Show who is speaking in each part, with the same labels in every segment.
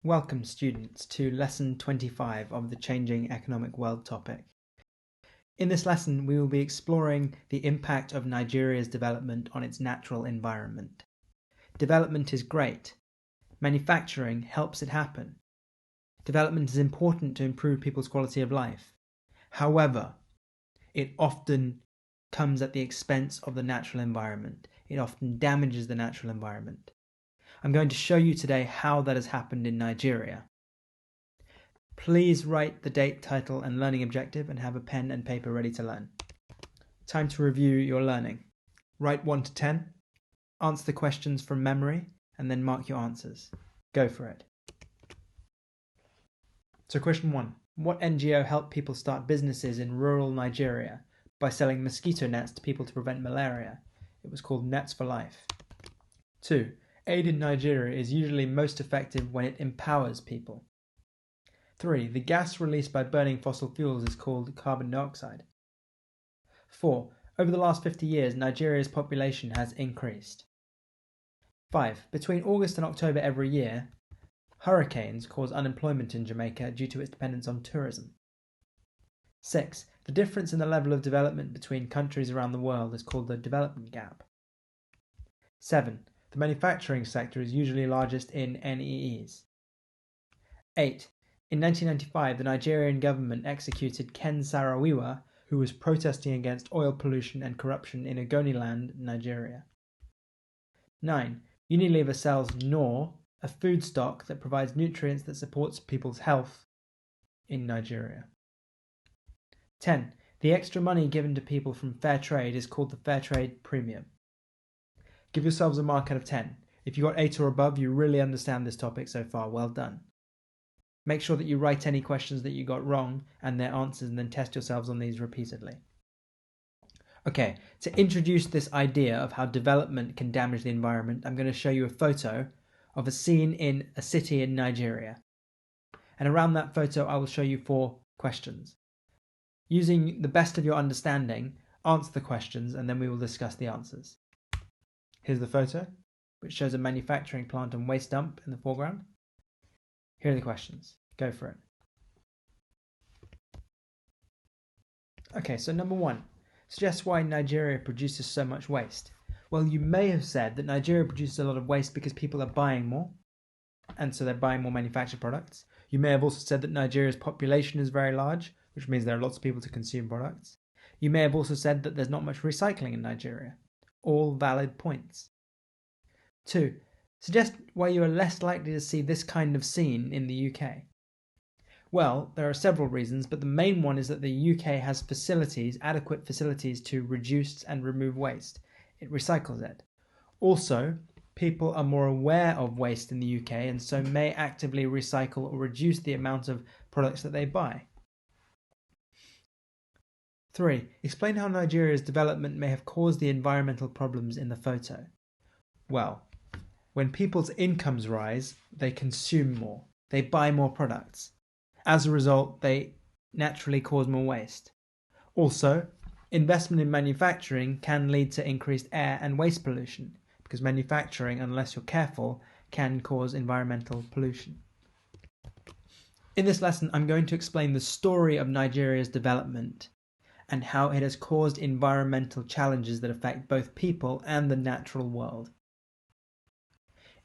Speaker 1: Welcome students to lesson 25 of the Changing Economic World topic. In this lesson we will be exploring the impact of Nigeria's development on its natural environment. Development is great. Manufacturing helps it happen. Development is important to improve people's quality of life. However, it often comes at the expense of the natural environment. It often damages the natural environment. I'm going to show you today how that has happened in Nigeria. Please write the date, title and learning objective and have a pen and paper ready to learn. Time to review your learning. Write 1 to 10, answer the questions from memory and then mark your answers. Go for it. So question 1. What NGO helped people start businesses in rural Nigeria by selling mosquito nets to people to prevent malaria? It was called Nets for Life. 2. Aid in Nigeria is usually most effective when it empowers people. 3. The gas released by burning fossil fuels is called carbon dioxide. 4. Over the last 50 years, Nigeria's population has increased. 5. Between August and October every year, hurricanes cause unemployment in Jamaica due to its dependence on tourism. 6. The difference in the level of development between countries around the world is called the development gap. 7. The manufacturing sector is usually largest in NEEs. 8. In 1995, the Nigerian government executed Ken Saro-Wiwa, who was protesting against oil pollution and corruption in Ogoniland, Nigeria. 9. Unilever sells Knorr, a food stock that provides nutrients that supports people's health in Nigeria. 10. The extra money given to people from fair trade is called the fair trade premium. Give yourselves a mark out of 10. If you got 8 or above, you really understand this topic so far. Well done. Make sure that you write any questions that you got wrong and their answers and then test yourselves on these repeatedly. Okay, to introduce this idea of how development can damage the environment, I'm going to show you a photo of a scene in a city in Nigeria. And around that photo, I will show you 4 questions. Using the best of your understanding, answer the questions and then we will discuss the answers. Here's the photo, which shows a manufacturing plant and waste dump in the foreground. Here are the questions. Go for it. Okay, so number 1. Suggest why Nigeria produces so much waste. Well, you may have said that Nigeria produces a lot of waste because people are buying more, and so they're buying more manufactured products. You may have also said that Nigeria's population is very large, which means there are lots of people to consume products. You may have also said that there's not much recycling in Nigeria. All valid points. 2. Suggest why you are less likely to see this kind of scene in the UK. Well, there are several reasons, but the main one is that the UK has adequate facilities to reduce and remove waste. It recycles it. Also, people are more aware of waste in the UK and so may actively recycle or reduce the amount of products that they buy. 3. Explain how Nigeria's development may have caused the environmental problems in the photo. Well, when people's incomes rise, they consume more. They buy more products. As a result, they naturally cause more waste. Also, investment in manufacturing can lead to increased air and waste pollution, because manufacturing, unless you're careful, can cause environmental pollution. In this lesson, I'm going to explain the story of Nigeria's development and how it has caused environmental challenges that affect both people and the natural world.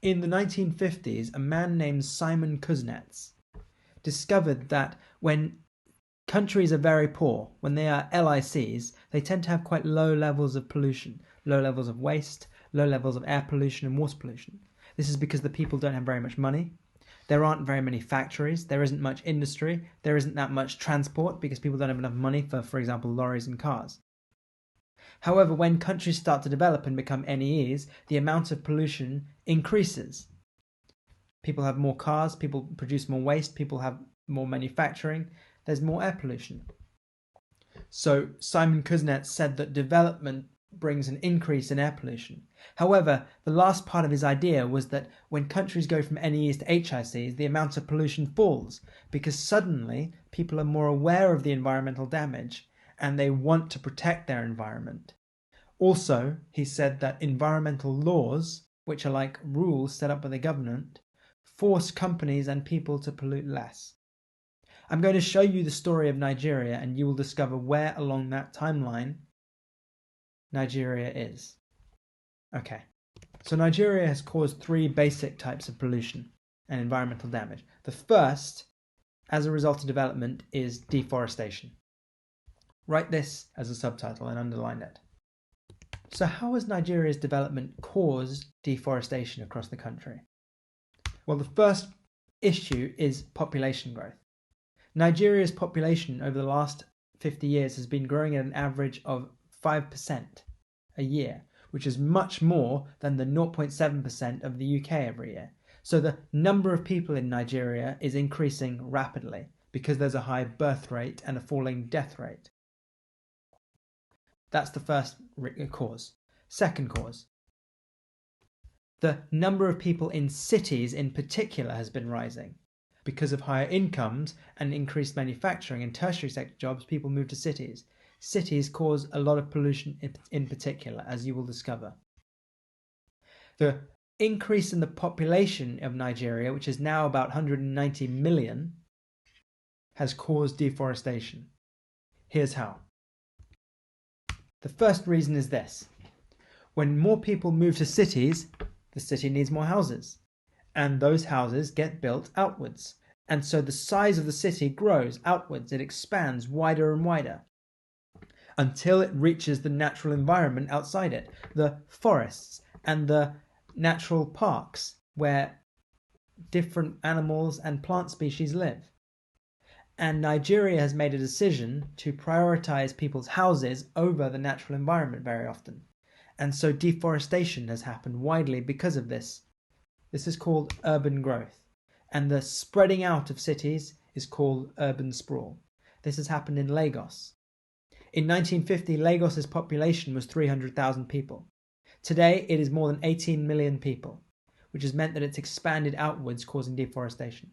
Speaker 1: In the 1950s, a man named Simon Kuznets discovered that when countries are very poor, when they are LICs, they tend to have quite low levels of pollution, low levels of waste, low levels of air pollution and water pollution. This is because the people don't have very much money. There aren't very many factories, there isn't much industry, there isn't that much transport because people don't have enough money for example, lorries and cars. However, when countries start to develop and become NEEs, the amount of pollution increases. People have more cars, people produce more waste, people have more manufacturing, there's more air pollution. So Simon Kuznets said that development brings an increase in air pollution. However, the last part of his idea was that when countries go from NEEs to HICs, the amount of pollution falls because suddenly people are more aware of the environmental damage and they want to protect their environment. Also, he said that environmental laws, which are like rules set up by the government, force companies and people to pollute less. I'm going to show you the story of Nigeria, and you will discover where along that timeline Nigeria is. Okay, so Nigeria has caused 3 basic types of pollution and environmental damage. The first, as a result of development, is deforestation. Write this as a subtitle and underline it. So how has Nigeria's development caused deforestation across the country? Well, the first issue is population growth. Nigeria's population over the last 50 years has been growing at an average of 5% a year, which is much more than the 0.7% of the UK every year. So the number of people in Nigeria is increasing rapidly because there's a high birth rate and a falling death rate. That's the first cause. Second cause, the number of people in cities in particular has been rising. Because of higher incomes and increased manufacturing and tertiary sector jobs, people move to cities. Cities cause a lot of pollution in particular, as you will discover. The increase in the population of Nigeria, which is now about 190 million, has caused deforestation. Here's how. The first reason is this. When more people move to cities, the city needs more houses. And those houses get built outwards. And so the size of the city grows outwards. It expands wider and wider until it reaches the natural environment outside it, the forests and the natural parks where different animals and plant species live. And Nigeria has made a decision to prioritize people's houses over the natural environment very often. And so deforestation has happened widely because of this. This is called urban growth. And the spreading out of cities is called urban sprawl. This has happened in Lagos. In 1950, Lagos's population was 300,000 people. Today, it is more than 18 million people, which has meant that it's expanded outwards, causing deforestation.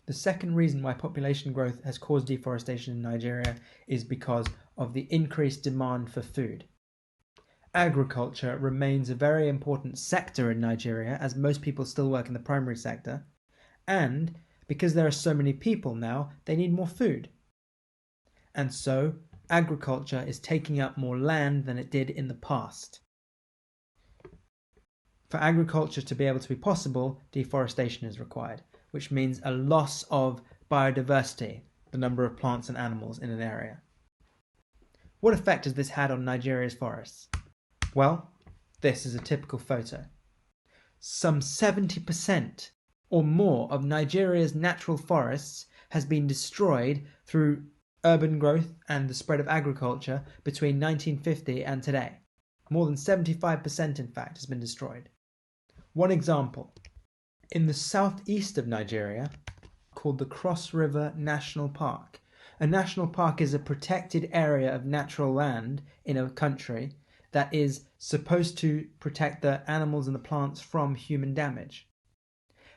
Speaker 1: The second reason why population growth has caused deforestation in Nigeria is because of the increased demand for food. Agriculture remains a very important sector in Nigeria, as most people still work in the primary sector, and because there are so many people now, they need more food. And so agriculture is taking up more land than it did in the past. For agriculture to be able to be possible, deforestation is required, which means a loss of biodiversity, the number of plants and animals in an area. What effect has this had on Nigeria's forests? Well, this is a typical photo. Some 70% or more of Nigeria's natural forests has been destroyed through urban growth and the spread of agriculture between 1950 and today. More than 75% in fact has been destroyed. One example. In the southeast of Nigeria, called the Cross River National Park. A national park is a protected area of natural land in a country that is supposed to protect the animals and the plants from human damage.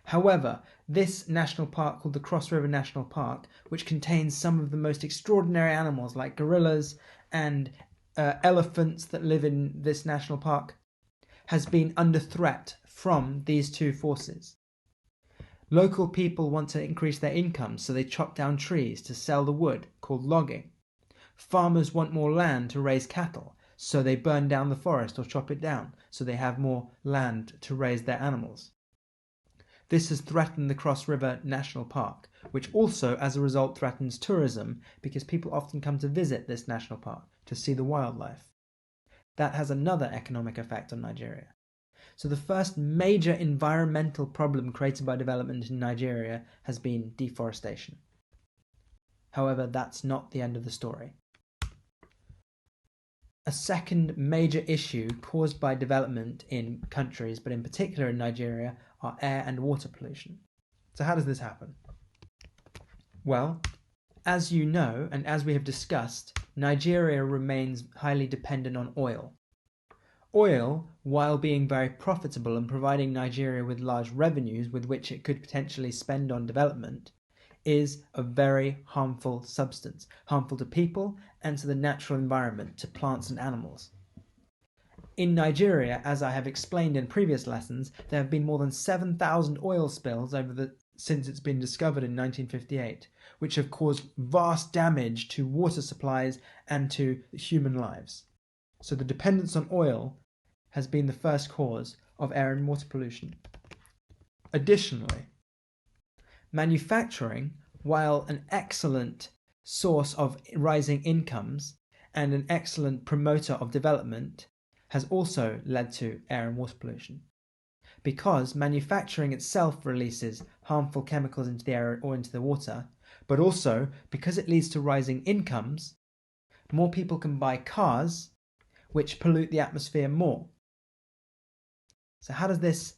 Speaker 1: However, this national park, called the Cross River National Park, which contains some of the most extraordinary animals like gorillas and elephants that live in this national park, has been under threat from these two forces. Local people want to increase their income, so they chop down trees to sell the wood, called logging. Farmers want more land to raise cattle, so they burn down the forest or chop it down, so they have more land to raise their animals. This has threatened the Cross River National Park, which also, as a result, threatens tourism because people often come to visit this national park to see the wildlife. That has another economic effect on Nigeria. So the first major environmental problem created by development in Nigeria has been deforestation. However, that's not the end of the story. A second major issue caused by development in countries, but in particular in Nigeria, are air and water pollution. So how does this happen? Well, as you know, and as we have discussed, Nigeria remains highly dependent on oil. Oil, while being very profitable and providing Nigeria with large revenues with which it could potentially spend on development, is a very harmful substance, harmful to people and to the natural environment, to plants and animals. In Nigeria, as I have explained in previous lessons, there have been more than 7,000 oil spills since it's been discovered in 1958, which have caused vast damage to water supplies and to human lives. So the dependence on oil has been the first cause of air and water pollution. Additionally, manufacturing, while an excellent source of rising incomes and an excellent promoter of development, has also led to air and water pollution. Because manufacturing itself releases harmful chemicals into the air or into the water, but also because it leads to rising incomes, more people can buy cars, which pollute the atmosphere more. So how does this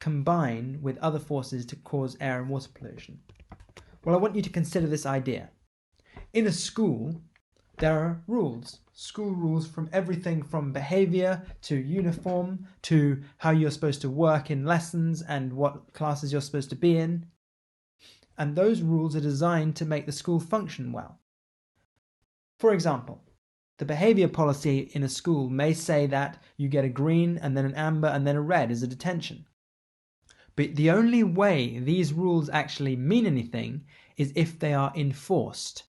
Speaker 1: combine with other forces to cause air and water pollution? Well, I want you to consider this idea. In a school, there are rules. School rules from everything from behavior to uniform to how you're supposed to work in lessons and what classes you're supposed to be in. And those rules are designed to make the school function well. For example, the behavior policy in a school may say that you get a green and then an amber and then a red as a detention. But the only way these rules actually mean anything is if they are enforced,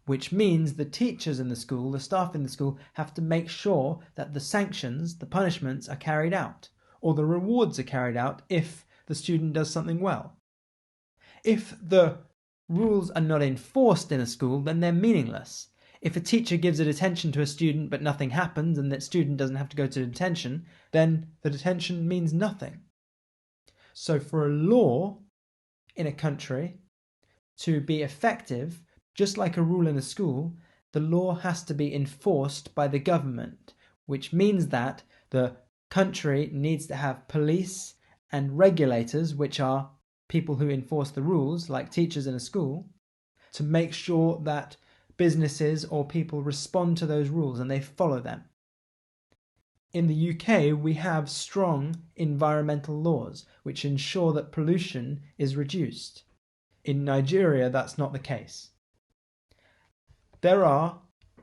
Speaker 1: which means the teachers in the school, the staff in the school, have to make sure that the sanctions, the punishments, are carried out, or the rewards are carried out if the student does something well. If the rules are not enforced in a school, then they're meaningless. If a teacher gives a detention to a student but nothing happens and that student doesn't have to go to detention, then the detention means nothing. So for a law in a country to be effective, just like a rule in a school, the law has to be enforced by the government, which means that the country needs to have police and regulators, which are people who enforce the rules, like teachers in a school, to make sure that businesses or people respond to those rules and they follow them. In the UK, we have strong environmental laws which ensure that pollution is reduced. In Nigeria, that's not the case. There are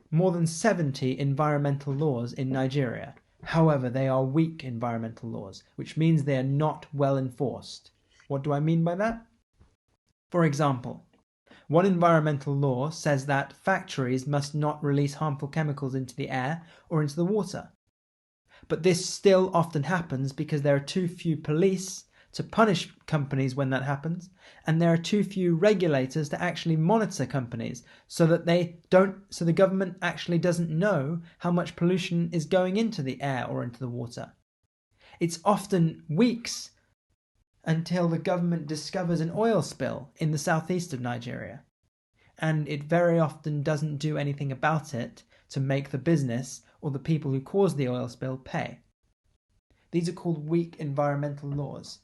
Speaker 1: more than 70 environmental laws in Nigeria. However, they are weak environmental laws, which means they are not well enforced. What do I mean by that? For example, one environmental law says that factories must not release harmful chemicals into the air or into the water. But this still often happens because there are too few police to punish companies when that happens, and there are too few regulators to actually monitor companies so that the government actually doesn't know how much pollution is going into the air or into the water. It's often weeks until the government discovers an oil spill in the southeast of Nigeria, and it very often doesn't do anything about it to make the business or the people who caused the oil spill pay. These are called weak environmental laws,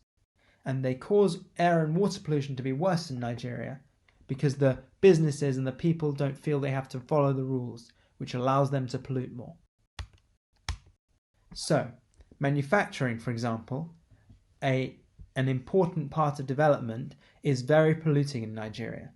Speaker 1: and they cause air and water pollution to be worse in Nigeria because the businesses and the people don't feel they have to follow the rules, which allows them to pollute more. So, manufacturing, for example, an important part of development, is very polluting in Nigeria.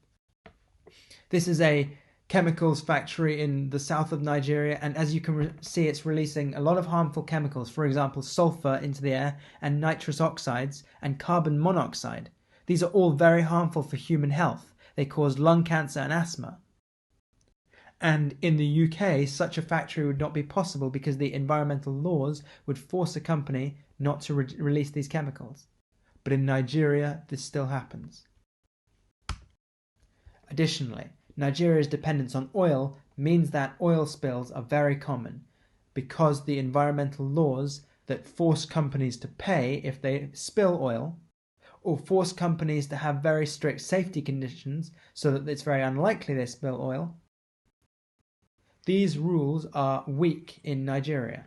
Speaker 1: This is a chemicals factory in the south of Nigeria, and as you can see, it's releasing a lot of harmful chemicals, for example sulfur into the air and nitrous oxides and carbon monoxide. These are all very harmful for human health. They cause lung cancer and asthma. And in the UK, such a factory would not be possible because the environmental laws would force a company not to release these chemicals. But in Nigeria, this still happens. Additionally, Nigeria's dependence on oil means that oil spills are very common because the environmental laws that force companies to pay if they spill oil, or force companies to have very strict safety conditions so that it's very unlikely they spill oil, these rules are weak in Nigeria,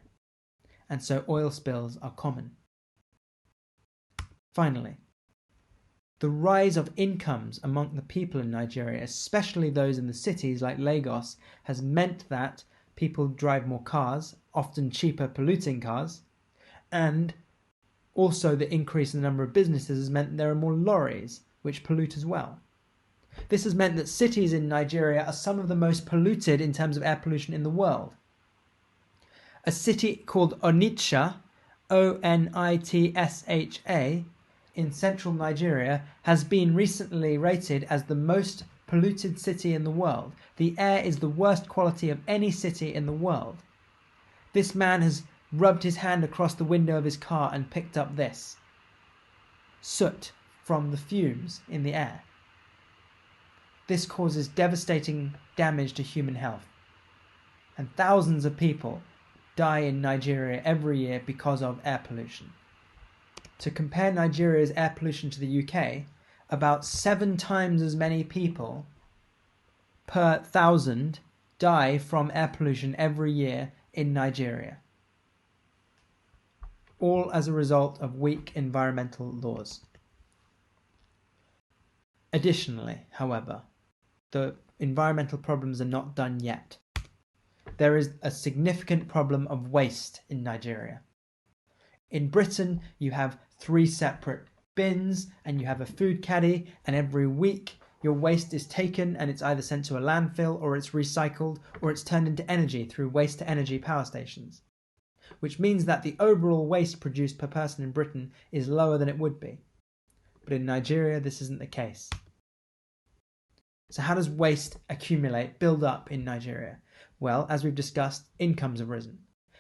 Speaker 1: and so oil spills are common. Finally, the rise of incomes among the people in Nigeria, especially those in the cities like Lagos, has meant that people drive more cars, often cheaper polluting cars, and also the increase in the number of businesses has meant there are more lorries, which pollute as well. This has meant that cities in Nigeria are some of the most polluted in terms of air pollution in the world. A city called Onitsha, Onitsha, in central Nigeria has been recently rated as the most polluted city in the world. The air is the worst quality of any city in the world. This man has rubbed his hand across the window of his car and picked up this soot from the fumes in the air. This causes devastating damage to human health, and thousands of people die in Nigeria every year because of air pollution. To compare Nigeria's air pollution to the UK, about 7 times as many people per 1,000 die from air pollution every year in Nigeria, all as a result of weak environmental laws. Additionally, however, the environmental problems are not done yet. There is a significant problem of waste in Nigeria. In Britain, you have 3 separate bins and you have a food caddy, and every week your waste is taken and it's either sent to a landfill or it's recycled or it's turned into energy through waste-to-energy power stations, which means that the overall waste produced per person in Britain is lower than it would be. But in Nigeria, this isn't the case. So how does waste accumulate, build up in Nigeria? Well, as we've discussed, incomes have risen.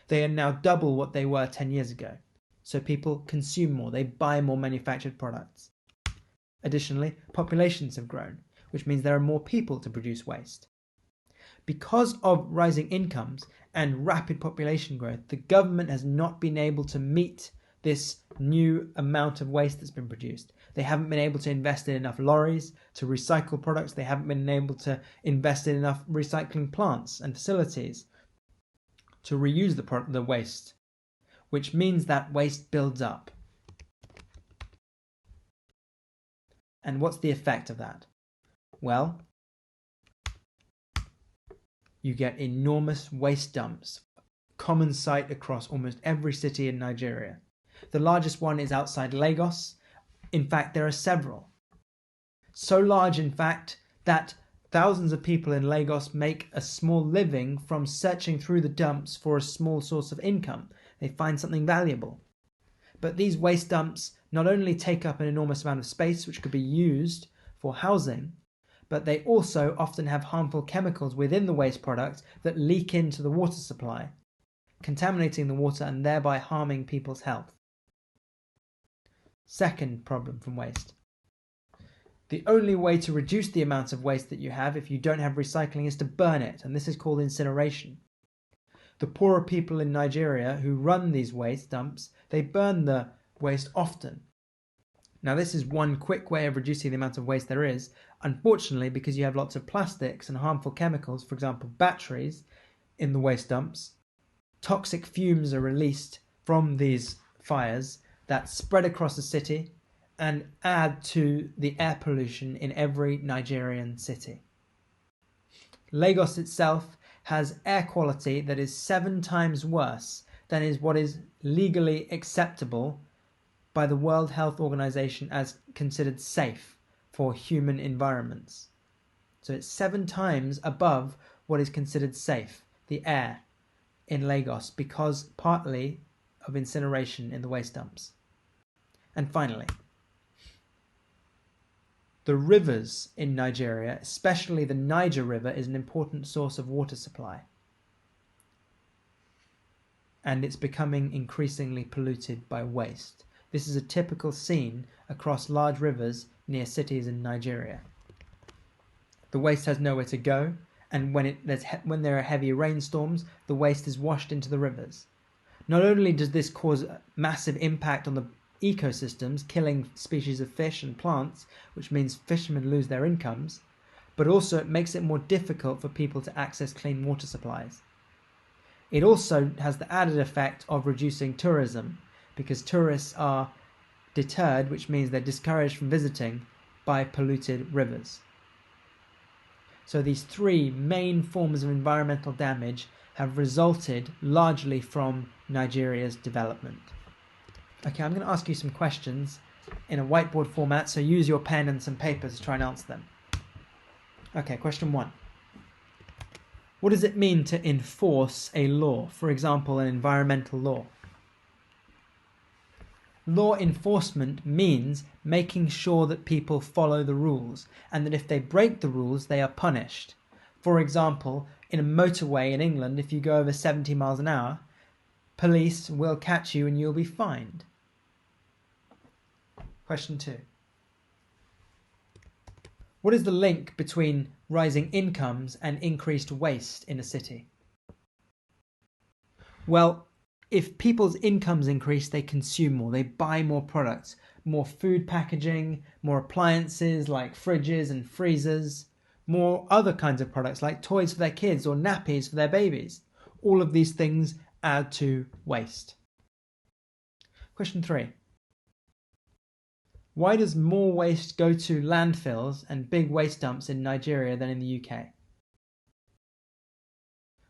Speaker 1: They are now double what they were 10 years ago. So people consume more, they buy more manufactured products. Additionally, populations have grown, which means there are more people to produce waste. Because of rising incomes and rapid population growth, the government has not been able to meet this new amount of waste that's been produced. They haven't been able to invest in enough lorries to recycle products. They haven't been able to invest in enough recycling plants and facilities to reuse the waste, which means that waste builds up. And what's the effect of that? Well, you get enormous waste dumps, common sight across almost every city in Nigeria. The largest one is outside Lagos. In fact, there are several. So large, in fact, that thousands of people in Lagos make a small living from searching through the dumps for a small source of income. They find something valuable. But these waste dumps not only take up an enormous amount of space, which could be used for housing, but they also often have harmful chemicals within the waste product that leak into the water supply, contaminating the water and thereby harming people's health. Second problem from waste. The only way to reduce the amount of waste that you have if you don't have recycling is to burn it, and this is called incineration. The poorer people in Nigeria who run these waste dumps, they burn the waste often. Now, this is one quick way of reducing the amount of waste there is. Unfortunately, because you have lots of plastics and harmful chemicals, for example batteries, in the waste dumps, toxic fumes are released from these fires that spread across the city and add to the air pollution in every Nigerian city. Lagos itself has air quality that is 7 times worse than is what is legally acceptable by the World Health Organization as considered safe for human environments. So it's 7 times above what is considered safe, the air in Lagos, because partly of incineration in the waste dumps. And finally, the rivers in Nigeria, especially the Niger River, is an important source of water supply. And it's becoming increasingly polluted by waste. This is a typical scene across large rivers near cities in Nigeria. The waste has nowhere to go, and when there are heavy rainstorms, the waste is washed into the rivers. Not only does this cause a massive impact on the ecosystems, killing species of fish and plants, which means fishermen lose their incomes, but also it makes it more difficult for people to access clean water supplies. It also has the added effect of reducing tourism, because tourists are deterred, which means they're discouraged from visiting, by polluted rivers. So these 3 main forms of environmental damage have resulted largely from Nigeria's development. Okay, I'm going to ask you some questions in a whiteboard format, so use your pen and some paper to try and answer them. Okay, question 1. What does it mean to enforce a law? For example, an environmental law. Law enforcement means making sure that people follow the rules and that if they break the rules, they are punished. For example, in a motorway in England, if you go over 70 miles an hour, police will catch you and you'll be fined. Question 2. What is the link between rising incomes and increased waste in a city? Well, if people's incomes increase, they consume more, they buy more products, more food packaging, more appliances like fridges and freezers, more other kinds of products like toys for their kids or nappies for their babies. All of these things add to waste. Question 3. Why does more waste go to landfills and big waste dumps in Nigeria than in the UK?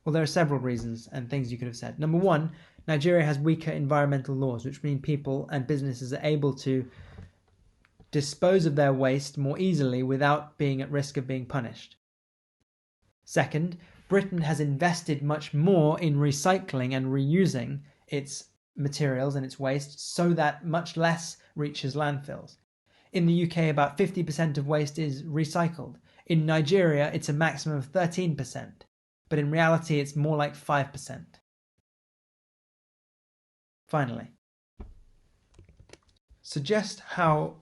Speaker 1: Well, there are several reasons and things you could have said. Number 1, Nigeria has weaker environmental laws, which mean people and businesses are able to dispose of their waste more easily without being at risk of being punished. Second, Britain has invested much more in recycling and reusing its materials and its waste so that much less reaches landfills. In the UK, about 50% of waste is recycled. In Nigeria, it's a maximum of 13%, but in reality, it's more like 5%. Finally, suggest how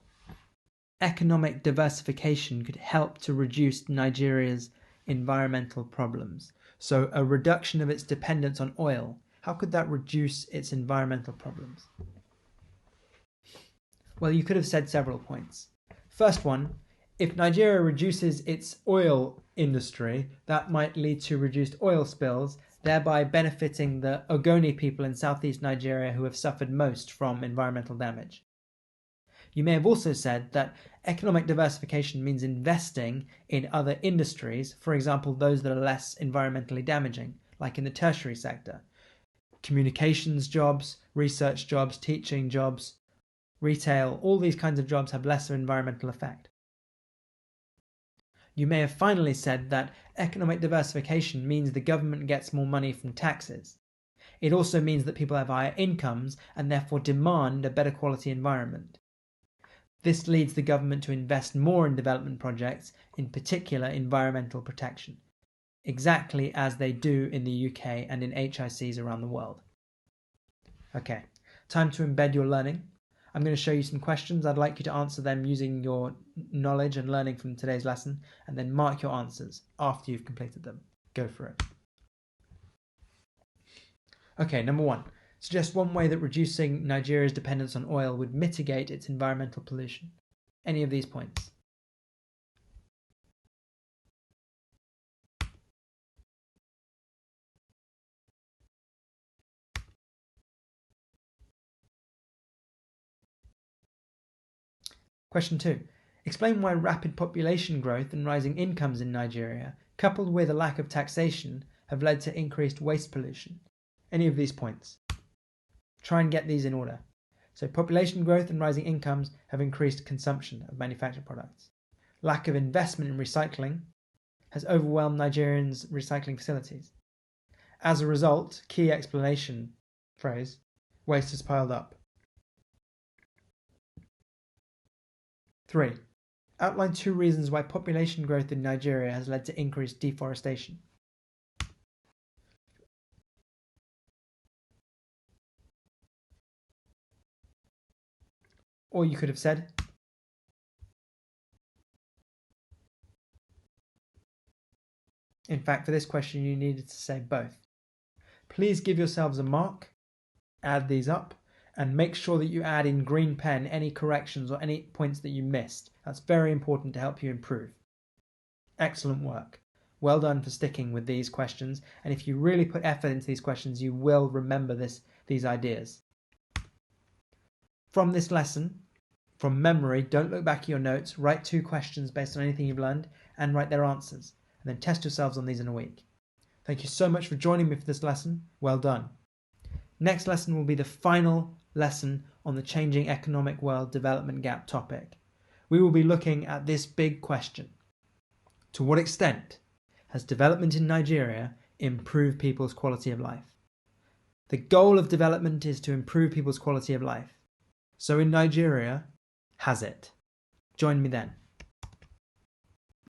Speaker 1: economic diversification could help to reduce Nigeria's environmental problems. So a reduction of its dependence on oil, how could that reduce its environmental problems? Well, you could have said several points. First one, if Nigeria reduces its oil industry, that might lead to reduced oil spills, thereby benefiting the Ogoni people in southeast Nigeria who have suffered most from environmental damage. You may have also said that economic diversification means investing in other industries, for example, those that are less environmentally damaging, like in the tertiary sector. Communications jobs, research jobs, teaching jobs, retail, all these kinds of jobs have lesser environmental effect. You may have finally said that economic diversification means the government gets more money from taxes. It also means that people have higher incomes and therefore demand a better quality environment. This leads the government to invest more in development projects, in particular environmental protection, exactly as they do in the UK and in HICs around the world. Okay, time to embed your learning. I'm going to show you some questions. I'd like you to answer them using your knowledge and learning from today's lesson, and then mark your answers after you've completed them. Go for it. Okay, number 1. Suggest one way that reducing Nigeria's dependence on oil would mitigate its environmental pollution. Any of these points? Question 2. Explain why rapid population growth and rising incomes in Nigeria, coupled with a lack of taxation, have led to increased waste pollution. Any of these points? Try and get these in order. So population growth and rising incomes have increased consumption of manufactured products. Lack of investment in recycling has overwhelmed Nigerians' recycling facilities. As a result, key explanation phrase, waste has piled up. 3. Outline 2 reasons why population growth in Nigeria has led to increased deforestation. Or you could have said, in fact, for this question, you needed to say both. Please give yourselves a mark, add these up, and make sure that you add in green pen any corrections or any points that you missed. That's very important to help you improve. Excellent work. Well done for sticking with these questions, and if you really put effort into these questions, you will remember these ideas. From this lesson, from memory, don't look back at your notes, write 2 questions based on anything you've learned, and write their answers, and then test yourselves on these in a week. Thank you so much for joining me for this lesson. Well done. Next lesson will be the final lesson on the changing economic world development gap topic. We will be looking at this big question. To what extent has development in Nigeria improved people's quality of life? The goal of development is to improve people's quality of life. So in Nigeria, has it? Join me then.